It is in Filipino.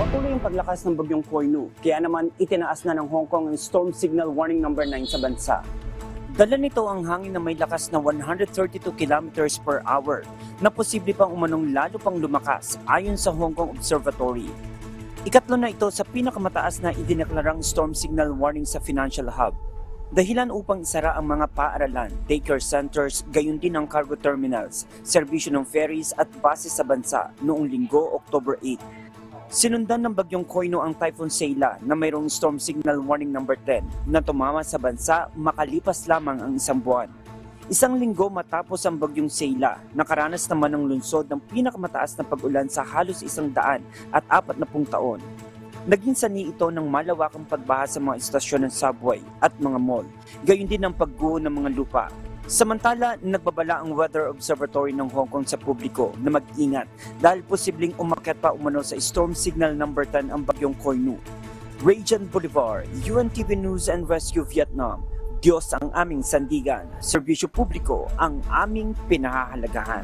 Patuloy ang paglakas ng bagyong Koinu, kaya naman itinaas na ng Hong Kong ang storm signal warning number 9 sa bansa. Dala nito ang hangin na may lakas na 132 kilometers per hour na posible pang umanong lalo pang lumakas ayon sa Hong Kong Observatory. Ikatlo na ito sa pinakamataas na idineklarang storm signal warning sa financial hub. Dahilan upang isara ang mga paaralan, daycare centers, gayon din ang cargo terminals, serbisyo ng ferries at base sa bansa noong Linggo, October 8. Sinundan ng bagyong Koinu ang Typhoon Seila na mayroong storm signal warning number 10 na tumama sa bansa makalipas lamang ang isang buwan. Isang linggo matapos ang bagyong Seila, nakaranas naman ng lungsod ng pinakamataas na pag-ulan sa halos 140 taon. Naging sanhi ito ng malawakang pagbaha sa mga istasyon ng subway at mga mall, gayon din ang pagguho ng mga lupa. Samantala, nagbabala ang Weather Observatory ng Hong Kong sa publiko na mag-ingat dahil posibleng umakyat pa umano sa storm signal number 10 ang bagyong Koinu. Rajan Bolivar, UNTV News and Rescue Vietnam. Diyos ang aming sandigan, serbisyo publiko ang aming pinahahalagahan.